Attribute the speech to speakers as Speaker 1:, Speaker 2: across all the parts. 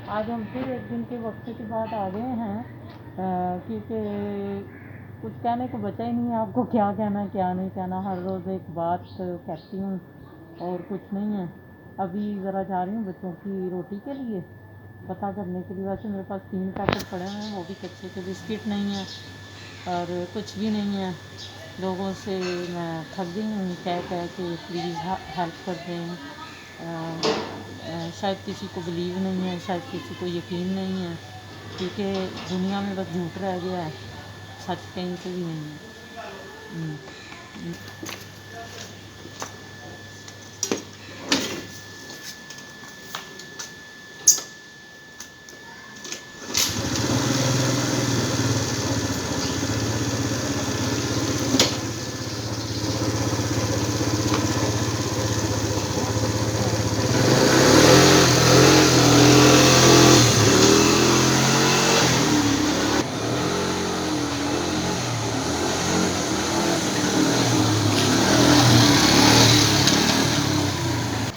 Speaker 1: आज हम फिर एक दिन के वक्त के बाद आ गए हैं, क्योंकि कुछ कहने को बचा ही नहीं है। आपको क्या कहना क्या नहीं कहना, हर रोज़ एक बात कहती हूँ और कुछ नहीं है। अभी ज़रा जा रही हूँ बच्चों की रोटी के लिए पता करने के लिए। वैसे मेरे पास 3 पैकेट पड़े हुए हैं, वो भी कच्चे के, बिस्किट नहीं है और कुछ भी नहीं है। लोगों से मैं थक गई हूँ कह कह के प्लीज़ हेल्प कर दें। शायद किसी को बिलीव नहीं है, शायद किसी को यकीन नहीं है, क्योंकि दुनिया में बस झूठ रह गया है, सच कहीं से भी नहीं है। हम्म, हम्म।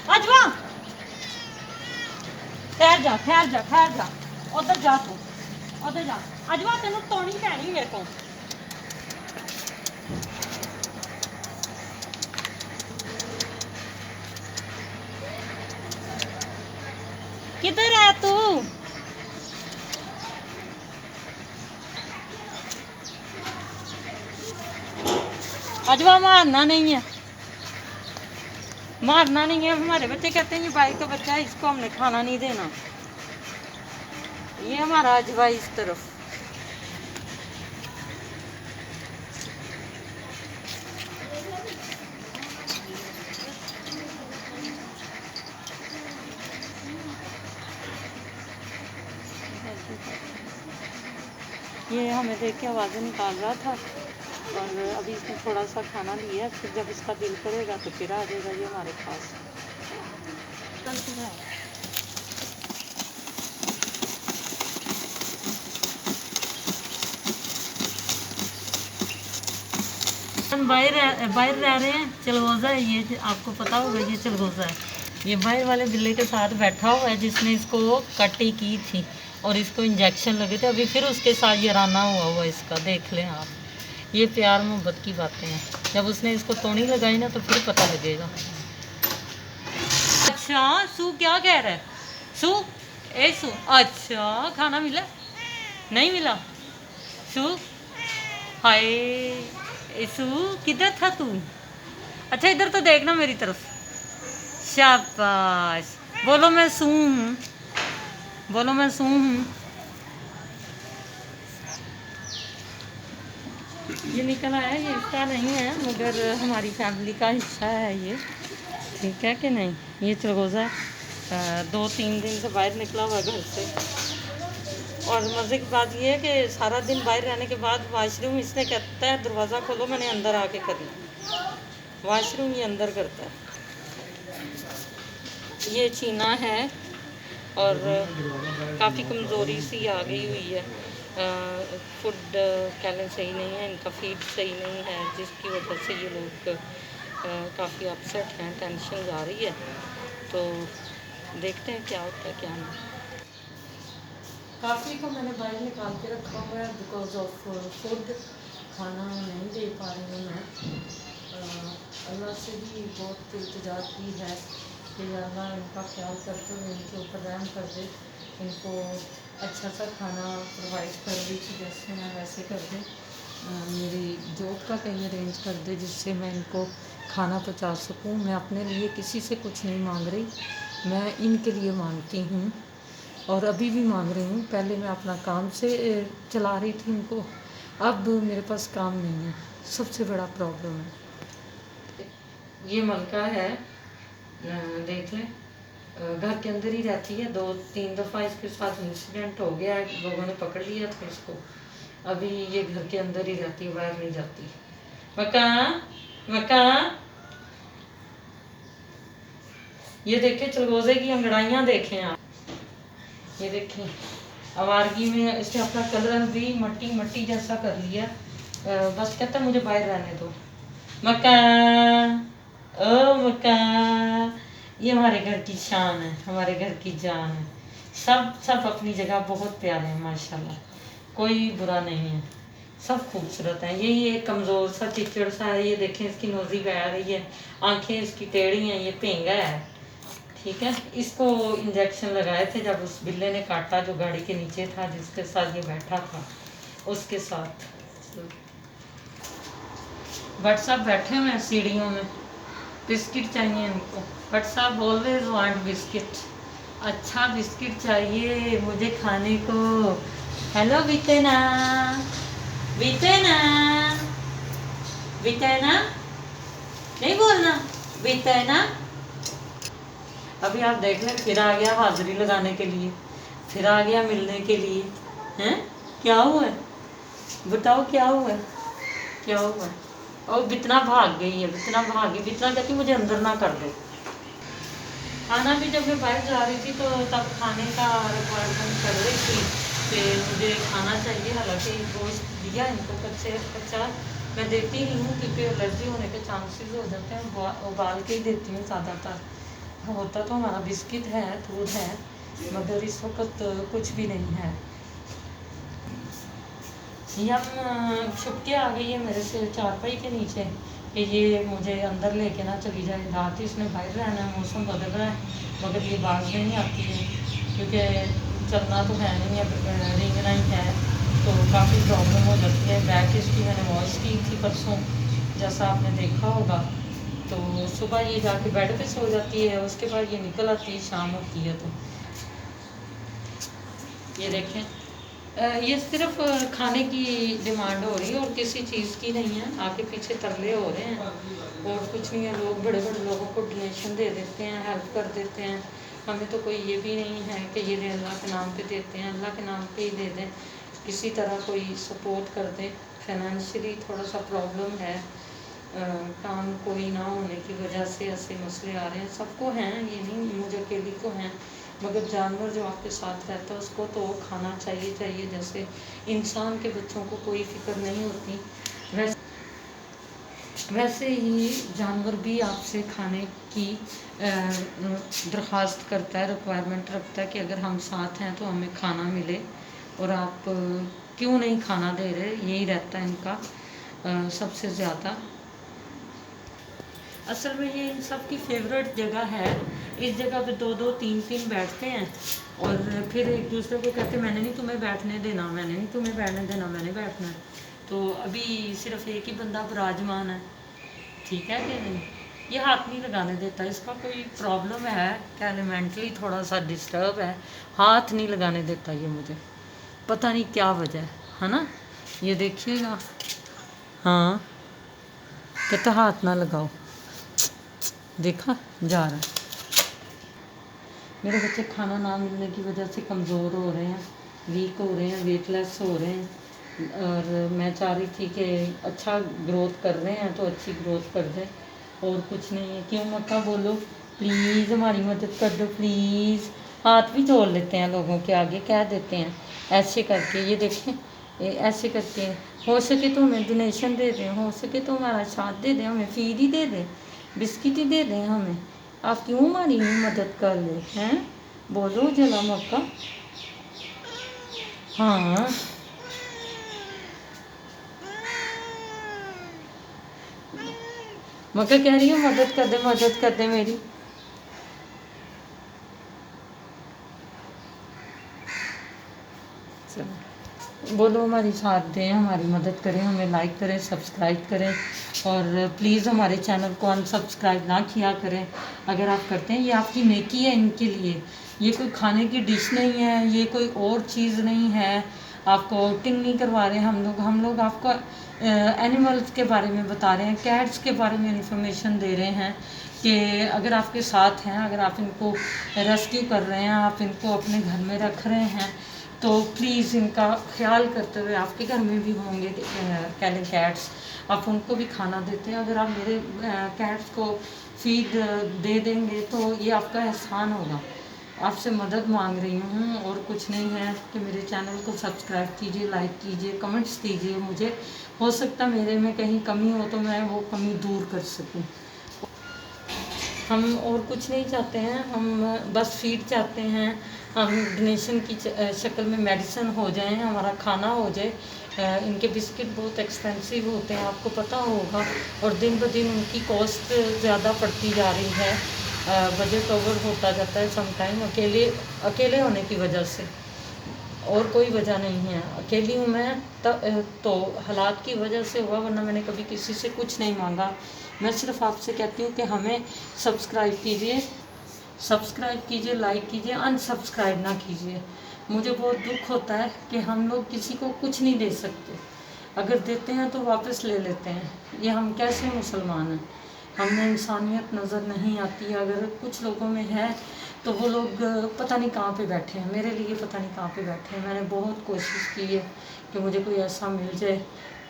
Speaker 1: अजवा ठहर जा ठहर जा ठहर जा, उधर जा तू, उधर जा। अजवा तेन तोनी पैनी मेरे को। किधर है तू? अजवा मारना नहीं है, मारना नहीं है। हमारे बच्चे कहते हैं ये भाई का बच्चा है, इसको हमने खाना नहीं देना। ये हमारा अजवा इस तरफ। ये हमें देख के आवाज़ें निकाल रहा था और अभी इसने थोड़ा सा खाना लिया, फिर जब इसका दिल करेगा तो फिर आ जाएगा ये हमारे पास। हम बाहर रह रहे हैं। चलगोज़ा है ये, आपको पता होगा ये चलगोज़ा है। ये बाहर वाले बिल्ली के साथ बैठा हुआ है जिसने इसको कटी की थी और इसको इंजेक्शन लगे थे। अभी फिर उसके साथ ये राना हुआ इसका, देख लें आप। ये प्यार मोहब्बत की बातें हैं, जब उसने इसको तोड़ी लगाई ना तो फिर पता लगेगा। अच्छा सू क्या कह रहा है? सू ए सू, अच्छा खाना मिला? नहीं मिला? सू हाय सू किधर था तू? अच्छा इधर तो देखना मेरी तरफ। शाबाश, बोलो मैं सू हूँ, बोलो मैं सू हूँ। ये निकल आया, ये इसका नहीं है मगर हमारी फैमिली का हिस्सा है ये, ठीक है कि नहीं। ये चलगोज़ा 2-3 दिन से बाहर निकला हुआ घर से। और मज़े की बात ये है कि सारा दिन बाहर रहने के बाद वाशरूम इसने कहता है दरवाज़ा खोलो, मैंने अंदर आके करना। वाशरूम ये अंदर करता है। ये चीना है और काफ़ी कमज़ोरी सी आ गई हुई है। फूड कैलन सही नहीं है, इनका फीड सही नहीं है, जिसकी वजह से ये लोग काफ़ी अपसेट हैं, टेंशन जा रही है। तो देखते हैं क्या होता है क्या नहीं। काफ़ी को मैंने बाहर निकाल के रखा हुआ है बिकॉज ऑफ फूड, खाना नहीं दे पा रही हूँ मैं। अल्लाह से भी बहुत इल्तिजा की है कि अल्लाह इनका ख्याल करते हुए इनके ऊपर रहम कर दे, इनको अच्छा सा खाना प्रोवाइड कर दे कि जैसे मैं वैसे कर दे। मेरी जॉब का कहीं अरेंज कर दे जिससे मैं इनको खाना पहुँचा सकूँ। मैं अपने लिए किसी से कुछ नहीं मांग रही, मैं इनके लिए मांगती हूँ और अभी भी मांग रही हूँ। पहले मैं अपना काम से चला रही थी इनको, अब मेरे पास काम नहीं है, सबसे बड़ा प्रॉब्लम है। ये मलका है, देख लें, घर के अंदर ही रहती है। 2-3 दफ़ा इसके साथ इंसिडेंट हो गया है, लोगों ने पकड़ लिया था इसको। अभी ये घर के अंदर ही रहती है, बाहर नहीं जाती। मक्का मक्का, ये देखें चलगोज़े की अंगड़ाइयाँ देखें आप, ये देखें आवारगी में इसने अपना कलर भी मट्टी मट्टी जैसा कर लिया। बस कहता मुझे बाहर रहने दो। मक्का ओ मक्का, ये हमारे घर की शान है, हमारे घर की जान है। सब सब अपनी जगह बहुत प्यारे हैं माशाल्लाह, कोई बुरा नहीं है, सब खूबसूरत हैं। यही एक कमज़ोर सा चिचड़ सा है, ये देखें इसकी नोज़ी बह रही है, आंखें इसकी टेढ़ी हैं, ये पेंगा है। ठीक है, इसको इंजेक्शन लगाए थे जब उस बिल्ले ने काटा, जो गाड़ी के नीचे था जिसके साथ ये बैठा था उसके साथ। बट सब बैठे हुए हैं सीढ़ियों में, बिस्किट चाहिए इनको, बट सब ऑलवेज वांट बिस्किट। अच्छा बिस्किट चाहिए मुझे खाने को। हेलो बिटेना, बिटेना, बिटेना, नहीं बोलना, बिटेना। अभी आप देख लें, फिर आ गया हाजिरी लगाने के लिए, फिर आ गया मिलने के लिए। हैं, क्या हुआ है बताओ, क्या हुआ है, क्या हुआ है? और बितना भाग गई है, बितना भाग गई, बितना कहती मुझे अंदर ना कर दो। खाना भी जब मैं बाहर जा रही थी तो तब खाने का रिक्वायरमेंट कर रही थी कि मुझे खाना चाहिए, हालांकि गोश्त दिया इनको कच्चे कच्चा मैं देती नहीं हूँ क्योंकि एलर्जी होने के चांसेस हो जाते हैं, उबाल के ही देती हूँ ज़्यादातर। होता तो हमारा बिस्किट है, दूध है, मगर इस वक्त कुछ भी नहीं है। यम छुपके आ गई है मेरे से चारपाई के नीचे कि ये मुझे अंदर लेके ना चली जाए, रात ही इसने बाहर रहना है, मौसम बदल रहा है, मगर ये बाज नहीं आती है क्योंकि चलना तो है नहीं, अब रेंगना ही है तो काफ़ी प्रॉब्लम हो जाती है। बैक इसकी मैंने वॉश की थी परसों, जैसा आपने देखा होगा। तो सुबह ये जाके बेड पे सो जाती है, उसके बाद ये निकल आती है शाम होती है तो। ये देखें, ये सिर्फ खाने की डिमांड हो रही है और किसी चीज़ की नहीं है, आगे पीछे तरले हो रहे हैं और कुछ नहीं है। लोग बड़े बड़े लोगों को डोनेशन दे देते हैं, हेल्प कर देते हैं, हमें तो कोई ये भी नहीं है कि ये अल्लाह के नाम पे देते हैं, अल्लाह के नाम पे ही दे दें, किसी तरह कोई सपोर्ट कर दें। फाइनेंशियली थोड़ा सा प्रॉब्लम है, काम कोई ना होने की वजह से ऐसे मसले आ रहे हैं, सबको हैं, ये नहीं मुझे अकेली को हैं, मगर जानवर जो आपके साथ रहता है उसको तो खाना चाहिए जैसे इंसान के बच्चों को कोई फिक्र नहीं होती, वैसे ही जानवर भी आपसे खाने की दरख्वास्त करता है, रिक्वायरमेंट रखता है कि अगर हम साथ हैं तो हमें खाना मिले, और आप क्यों नहीं खाना दे रहे, यही रहता है इनका सबसे ज़्यादा। असल में ये इन सब की फेवरेट जगह है, इस जगह पे दो दो तीन तीन बैठते हैं और फिर एक दूसरे को कहते हैं मैंने नहीं तुम्हें बैठने देना, मैंने नहीं तुम्हें बैठने देना, मैंने बैठना है। तो अभी सिर्फ एक ही बंदा विराजमान है, ठीक है कि नहीं। ये हाथ नहीं लगाने देता, इसका कोई प्रॉब्लम है क्या, मेंटली थोड़ा सा डिस्टर्ब है, हाथ नहीं लगाने देता ये मुझे, पता नहीं क्या वजह है ना। ये देखिएगा, हाँ कहता हाथ ना लगाओ, देखा जा रहा है। मेरे बच्चे खाना ना मिलने की वजह से कमज़ोर हो रहे हैं, वीक हो रहे हैं, वेटलेस हो रहे हैं, और मैं चाह रही थी कि अच्छा ग्रोथ कर रहे हैं तो अच्छी ग्रोथ कर दें, और कुछ नहीं है। क्यों मक्का बोलो, प्लीज़ हमारी मदद कर दो प्लीज़। हाथ भी जोड़ लेते हैं, लोगों के आगे कह देते हैं ऐसे करके, ये देखें ये ऐसे करते हैं, हो सके तो हमें डोनेशन दे दें, हो सके तो हमारा साथ दे दें, हमें फीड ही दे दें, बिस्किट ही दे दें हमें, आप क्यों हमारी मदद कर ले हैं, बोलो जला मक्का। हाँ मक्का कह रही हूँ मदद कर दे, मदद कर दे मेरी। बोलो हमारी साथ दें, हमारी मदद करें, हमें लाइक करें, सब्सक्राइब करें, और प्लीज़ हमारे चैनल को अनसब्सक्राइब ना किया करें अगर आप करते हैं। ये आपकी नेकी है इनके लिए, ये कोई खाने की डिश नहीं है, ये कोई और चीज़ नहीं है, आपको आउटिंग नहीं करवा रहे हम लोग आपको एनिमल्स के बारे में बता रहे हैं, कैट्स के बारे में इंफॉर्मेशन दे रहे हैं कि अगर आपके साथ हैं, अगर आप इनको रेस्क्यू कर रहे हैं, आप इनको अपने घर में रख रहे हैं, तो प्लीज़ इनका ख्याल करते हुए, आपके घर में भी होंगे कैले कैट्स, आप उनको भी खाना देते हैं, अगर आप मेरे कैट्स को फीड दे देंगे तो ये आपका एहसान होगा। आपसे मदद मांग रही हूँ और कुछ नहीं है कि मेरे चैनल को सब्सक्राइब कीजिए, लाइक कीजिए, कमेंट्स कीजिए, मुझे हो सकता मेरे में कहीं कमी हो तो मैं वो कमी दूर कर सकूँ। हम और कुछ नहीं चाहते हैं, हम बस फीड चाहते हैं, हम डोनेशन की शक्ल में मेडिसिन हो जाए, हमारा खाना हो जाए। इनके बिस्किट बहुत एक्सपेंसिव होते हैं, आपको पता होगा, और दिन ब दिन उनकी कॉस्ट ज़्यादा बढ़ती जा रही है। बजट ओवर होता जाता है समटाइम, अकेले होने की वजह से, और कोई वजह नहीं है। अकेली हूँ मैं तो हालात की वजह से हुआ, वरना मैंने कभी किसी से कुछ नहीं मांगा। मैं सिर्फ आपसे कहती हूँ कि हमें सब्सक्राइब कीजिए, लाइक कीजिए, अनसब्सक्राइब ना कीजिए। मुझे बहुत दुख होता है कि हम लोग किसी को कुछ नहीं दे सकते, अगर देते हैं तो वापस ले लेते हैं। ये हम कैसे मुसलमान हैं? हमें इंसानियत नज़र नहीं आती। अगर कुछ लोगों में है तो वो लोग पता नहीं कहाँ पे बैठे हैं, मेरे लिए पता नहीं कहाँ पे बैठे हैं। मैंने बहुत कोशिश की है कि मुझे कोई ऐसा मिल जाए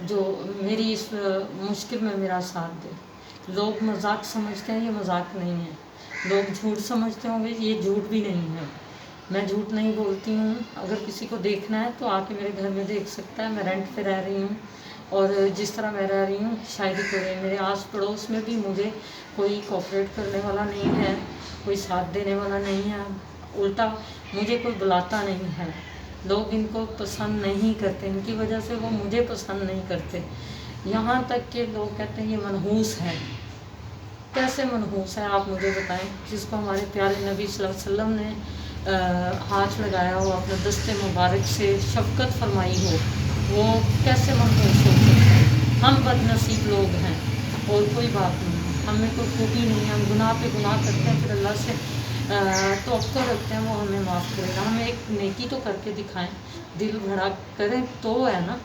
Speaker 1: जो मेरी इस मुश्किल में मेरा साथ दे। लोग मजाक समझते हैं, ये मजाक नहीं है। लोग झूठ समझते होंगे, ये झूठ भी नहीं है। मैं झूठ नहीं बोलती हूँ। अगर किसी को देखना है तो आके मेरे घर में देख सकता है। मैं रेंट पे रह रही हूँ, और जिस तरह मैं रह रही हूँ शायद करें, मेरे आस पड़ोस में भी मुझे कोई कोऑपरेट करने वाला नहीं है, कोई साथ देने वाला नहीं है। उल्टा मुझे कोई बुलाता नहीं है। लोग इनको पसंद नहीं करते, इनकी वजह से वो मुझे पसंद नहीं करते। यहाँ तक कि लोग कहते हैं ये मनहूस है। कैसे मनहूस है आप मुझे बताएं? जिसको हमारे प्यारे नबी सल्लल्लाहु अलैहि वसल्लम ने हाथ लगाया हो, अपने दस्ते मुबारक से शफकत फरमाई हो, वो कैसे मनहूस हो सकता है? हम बदनसीब लोग हैं, और कोई बात नहीं। हमें कोई खूबी नहीं है, हम गुनाह पे गुनाह करते हैं, फिर अल्लाह से तवक्कुल रखते हैं, वो हमें माफ़ करेगा। हमें एक नेकी तो करके दिखाएं, दिल भरा करें तो है ना।